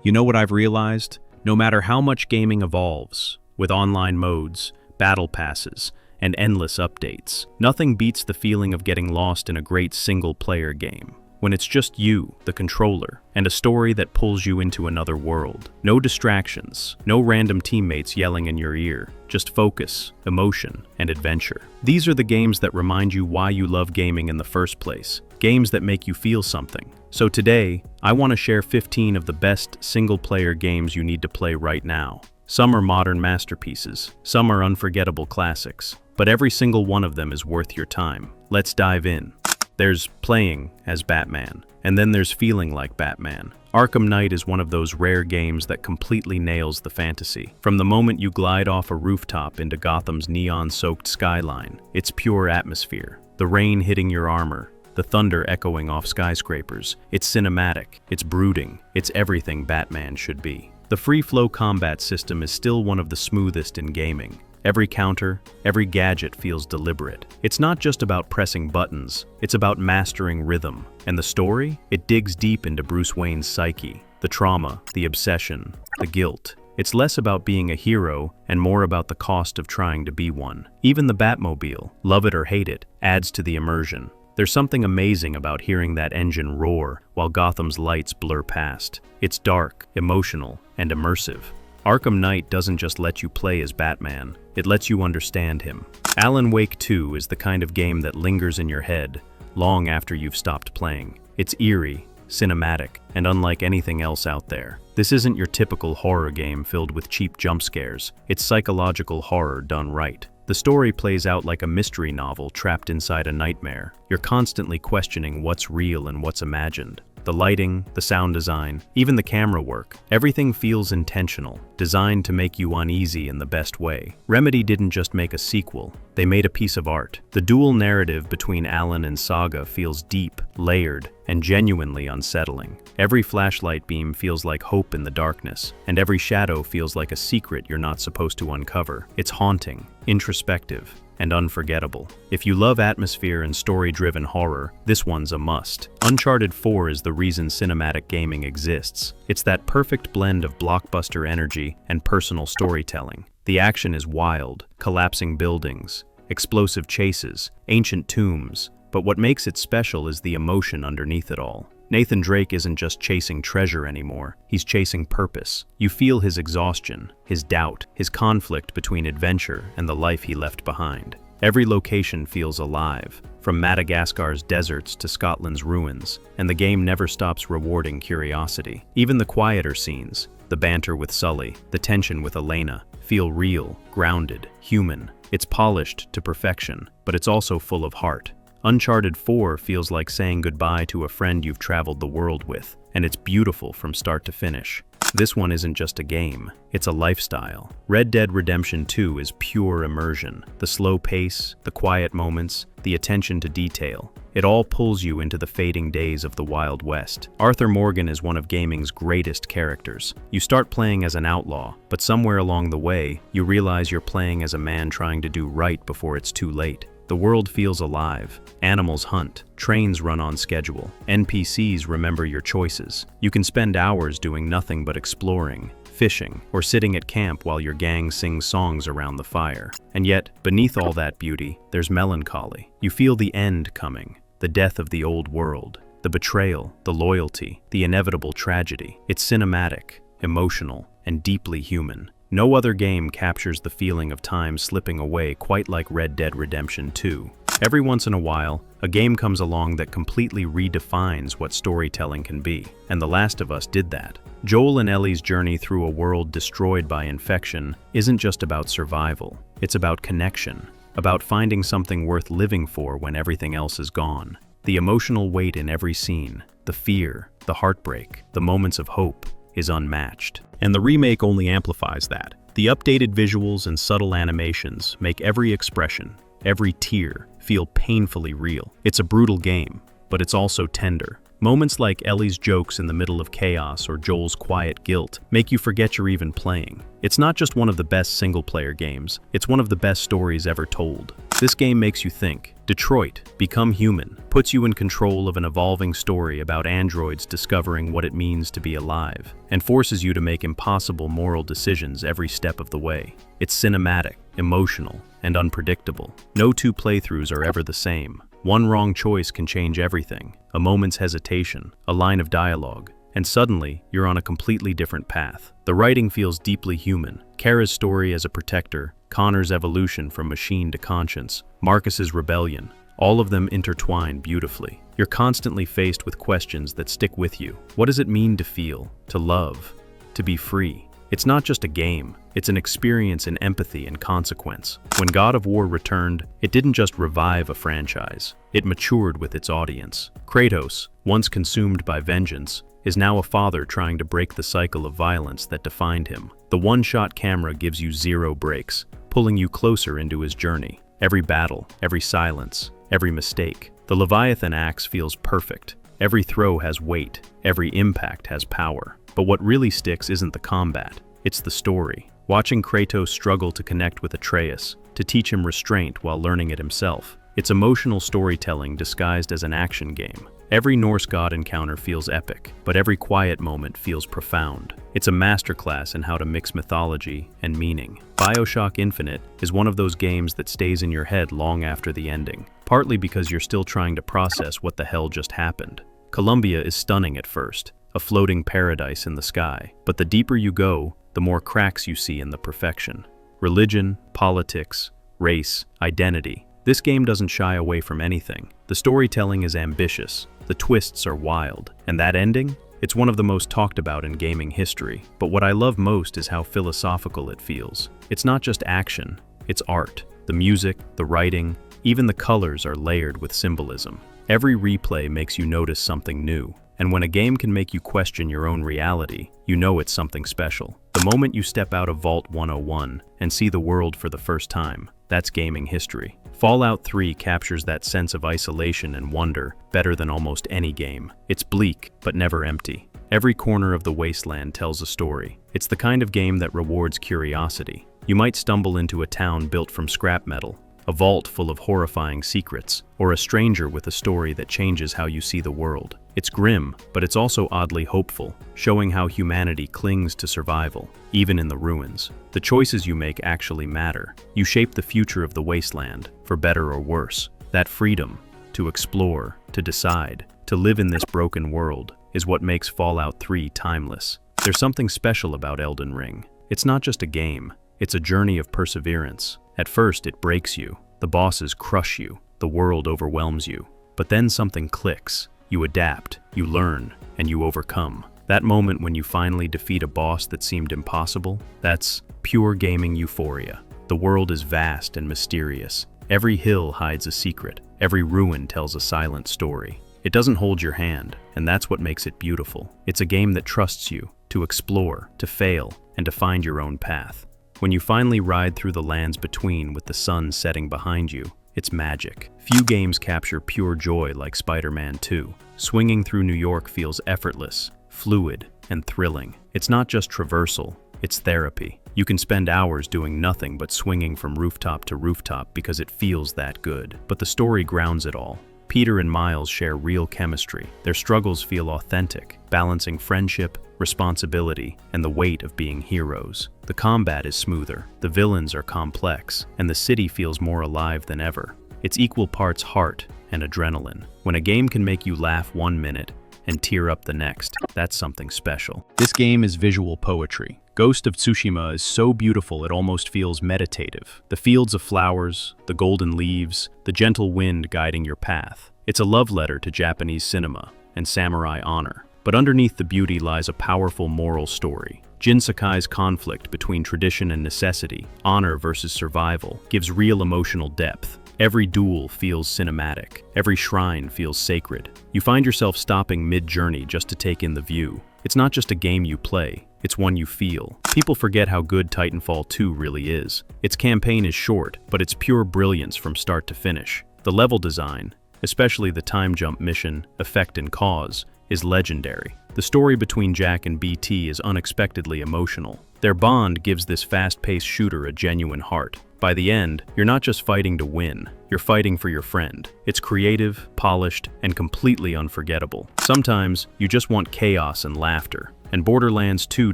You know what I've realized? No matter how much gaming evolves, with online modes, battle passes, and endless updates, nothing beats the feeling of getting lost in a great single-player game. When it's just you, the controller, and a story that pulls you into another world. No distractions, no random teammates yelling in your ear, just focus, emotion, and adventure. These are the games that remind you why you love gaming in the first place. Games that make you feel something. So today, I want to share 15 of the best single-player games you need to play right now. Some are modern masterpieces, some are unforgettable classics, but every single one of them is worth your time. Let's dive in. There's playing as Batman, and then there's feeling like Batman. Arkham Knight is one of those rare games that completely nails the fantasy. From the moment you glide off a rooftop into Gotham's neon-soaked skyline, it's pure atmosphere. The rain hitting your armor, the thunder echoing off skyscrapers. It's cinematic, it's brooding, it's everything Batman should be. The free-flow combat system is still one of the smoothest in gaming. Every counter, every gadget feels deliberate. It's not just about pressing buttons, it's about mastering rhythm. And the story? It digs deep into Bruce Wayne's psyche, the trauma, the obsession, the guilt. It's less about being a hero and more about the cost of trying to be one. Even the Batmobile, love it or hate it, adds to the immersion. There's something amazing about hearing that engine roar while Gotham's lights blur past. It's dark, emotional, and immersive. Arkham Knight doesn't just let you play as Batman, it lets you understand him. Alan Wake 2 is the kind of game that lingers in your head long after you've stopped playing. It's eerie, cinematic, and unlike anything else out there. This isn't your typical horror game filled with cheap jump scares. It's psychological horror done right. The story plays out like a mystery novel trapped inside a nightmare. You're constantly questioning what's real and what's imagined. The lighting, the sound design, even the camera work, everything feels intentional, designed to make you uneasy in the best way. Remedy didn't just make a sequel, they made a piece of art. The dual narrative between Alan and Saga feels deep, layered, and genuinely unsettling. Every flashlight beam feels like hope in the darkness, and every shadow feels like a secret you're not supposed to uncover. It's haunting, introspective, and unforgettable. If you love atmosphere and story-driven horror, this one's a must. Uncharted 4 is the reason cinematic gaming exists. It's that perfect blend of blockbuster energy and personal storytelling. The action is wild, collapsing buildings, explosive chases, ancient tombs, but what makes it special is the emotion underneath it all. Nathan Drake isn't just chasing treasure anymore, he's chasing purpose. You feel his exhaustion, his doubt, his conflict between adventure and the life he left behind. Every location feels alive, from Madagascar's deserts to Scotland's ruins, and the game never stops rewarding curiosity. Even the quieter scenes, the banter with Sully, the tension with Elena, feel real, grounded, human. It's polished to perfection, but it's also full of heart. Uncharted 4 feels like saying goodbye to a friend you've traveled the world with, and it's beautiful from start to finish. This one isn't just a game, it's a lifestyle. Red Dead Redemption 2 is pure immersion. The slow pace, the quiet moments, the attention to detail. It all pulls you into the fading days of the Wild West. Arthur Morgan is one of gaming's greatest characters. You start playing as an outlaw, but somewhere along the way, you realize you're playing as a man trying to do right before it's too late. The world feels alive. Animals hunt. Trains run on schedule. NPCs remember your choices. You can spend hours doing nothing but exploring, fishing, or sitting at camp while your gang sings songs around the fire. And yet, beneath all that beauty, there's melancholy. You feel the end coming, the death of the old world, the betrayal, the loyalty, the inevitable tragedy. It's cinematic, emotional, and deeply human. No other game captures the feeling of time slipping away quite like Red Dead Redemption 2. Every once in a while, a game comes along that completely redefines what storytelling can be, and The Last of Us did that. Joel and Ellie's journey through a world destroyed by infection isn't just about survival, it's about connection, about finding something worth living for when everything else is gone. The emotional weight in every scene, the fear, the heartbreak, the moments of hope, is unmatched. And the remake only amplifies that. The updated visuals and subtle animations make every expression, every tear, feel painfully real. It's a brutal game, but it's also tender. Moments like Ellie's jokes in the middle of chaos or Joel's quiet guilt make you forget you're even playing. It's not just one of the best single-player games, it's one of the best stories ever told. This game makes you think. Detroit, Become Human, puts you in control of an evolving story about androids discovering what it means to be alive, and forces you to make impossible moral decisions every step of the way. It's cinematic, emotional, and unpredictable. No two playthroughs are ever the same. One wrong choice can change everything. A moment's hesitation, a line of dialogue, and suddenly, you're on a completely different path. The writing feels deeply human. Kara's story as a protector, Connor's evolution from machine to conscience, Marcus's rebellion, all of them intertwine beautifully. You're constantly faced with questions that stick with you. What does it mean to feel, to love, to be free? It's not just a game, it's an experience in empathy and consequence. When God of War returned, it didn't just revive a franchise, it matured with its audience. Kratos, once consumed by vengeance, is now a father trying to break the cycle of violence that defined him. The one-shot camera gives you zero breaks, pulling you closer into his journey. Every battle, every silence, every mistake. The Leviathan axe feels perfect. Every throw has weight, every impact has power. But what really sticks isn't the combat, it's the story. Watching Kratos struggle to connect with Atreus, to teach him restraint while learning it himself. It's emotional storytelling disguised as an action game. Every Norse god encounter feels epic, but every quiet moment feels profound. It's a masterclass in how to mix mythology and meaning. BioShock Infinite is one of those games that stays in your head long after the ending, partly because you're still trying to process what the hell just happened. Columbia is stunning at first, a floating paradise in the sky, but the deeper you go, the more cracks you see in the perfection. Religion, politics, race, identity. This game doesn't shy away from anything. The storytelling is ambitious, the twists are wild, and that ending? It's one of the most talked about in gaming history. But what I love most is how philosophical it feels. It's not just action, it's art. The music, the writing, even the colors are layered with symbolism. Every replay makes you notice something new. And when a game can make you question your own reality, you know it's something special. The moment you step out of Vault 101 and see the world for the first time, that's gaming history. Fallout 3 captures that sense of isolation and wonder better than almost any game. It's bleak, but never empty. Every corner of the wasteland tells a story. It's the kind of game that rewards curiosity. You might stumble into a town built from scrap metal, a vault full of horrifying secrets, or a stranger with a story that changes how you see the world. It's grim, but it's also oddly hopeful, showing how humanity clings to survival, even in the ruins. The choices you make actually matter. You shape the future of the wasteland, for better or worse. That freedom, to explore, to decide, to live in this broken world, is what makes Fallout 3 timeless. There's something special about Elden Ring. It's not just a game, it's a journey of perseverance. At first, it breaks you, the bosses crush you, the world overwhelms you. But then something clicks. You adapt, you learn, and you overcome. That moment when you finally defeat a boss that seemed impossible, that's pure gaming euphoria. The world is vast and mysterious. Every hill hides a secret. Every ruin tells a silent story. It doesn't hold your hand, and that's what makes it beautiful. It's a game that trusts you to explore, to fail, and to find your own path. When you finally ride through the lands between with the sun setting behind you, it's magic. Few games capture pure joy like Spider-Man 2. Swinging through New York feels effortless, fluid, and thrilling. It's not just traversal, it's therapy. You can spend hours doing nothing but swinging from rooftop to rooftop because it feels that good. But the story grounds it all. Peter and Miles share real chemistry. Their struggles feel authentic, balancing friendship, responsibility, and the weight of being heroes. The combat is smoother, the villains are complex, and the city feels more alive than ever. It's equal parts heart and adrenaline. When a game can make you laugh 1 minute and tear up the next, that's something special. This game is visual poetry. Ghost of Tsushima is so beautiful it almost feels meditative. The fields of flowers, the golden leaves, the gentle wind guiding your path. It's a love letter to Japanese cinema and samurai honor. But underneath the beauty lies a powerful moral story. Jin Sakai's conflict between tradition and necessity, honor versus survival, gives real emotional depth. Every duel feels cinematic. Every shrine feels sacred. You find yourself stopping mid-journey just to take in the view. It's not just a game you play, it's one you feel. People forget how good Titanfall 2 really is. Its campaign is short, but it's pure brilliance from start to finish. The level design, especially the time jump mission, effect and cause, is legendary. The story between Jack and BT is unexpectedly emotional. Their bond gives this fast-paced shooter a genuine heart. By the end, you're not just fighting to win, you're fighting for your friend. It's creative, polished, and completely unforgettable. Sometimes, you just want chaos and laughter, and Borderlands 2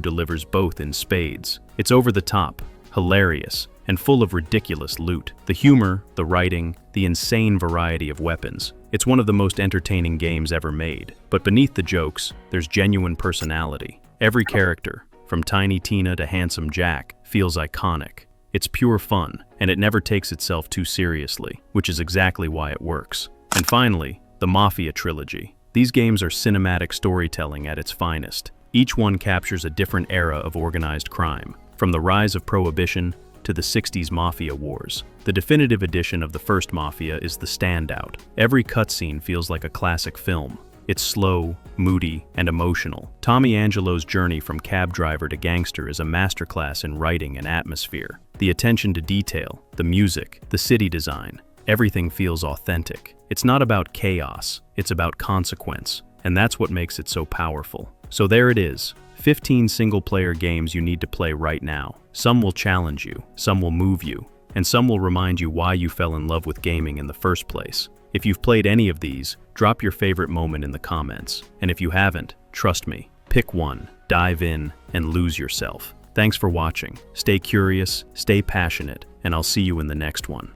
delivers both in spades. It's over the top, hilarious, and full of ridiculous loot. The humor, the writing, the insane variety of weapons. It's one of the most entertaining games ever made. But beneath the jokes, there's genuine personality. Every character, from Tiny Tina to Handsome Jack, feels iconic. It's pure fun, and it never takes itself too seriously, which is exactly why it works. And finally, the Mafia trilogy. These games are cinematic storytelling at its finest. Each one captures a different era of organized crime, from the rise of Prohibition to the 60s Mafia wars. The definitive edition of the first Mafia is the standout. Every cutscene feels like a classic film. It's slow, moody, and emotional. Tommy Angelo's journey from cab driver to gangster is a masterclass in writing and atmosphere. The attention to detail, the music, the city design, everything feels authentic. It's not about chaos, it's about consequence, and that's what makes it so powerful. So there it is, 15 single-player games you need to play right now. Some will challenge you, some will move you, and some will remind you why you fell in love with gaming in the first place. If you've played any of these, drop your favorite moment in the comments. And if you haven't, trust me, pick one, dive in, and lose yourself. Thanks for watching. Stay curious, stay passionate, and I'll see you in the next one.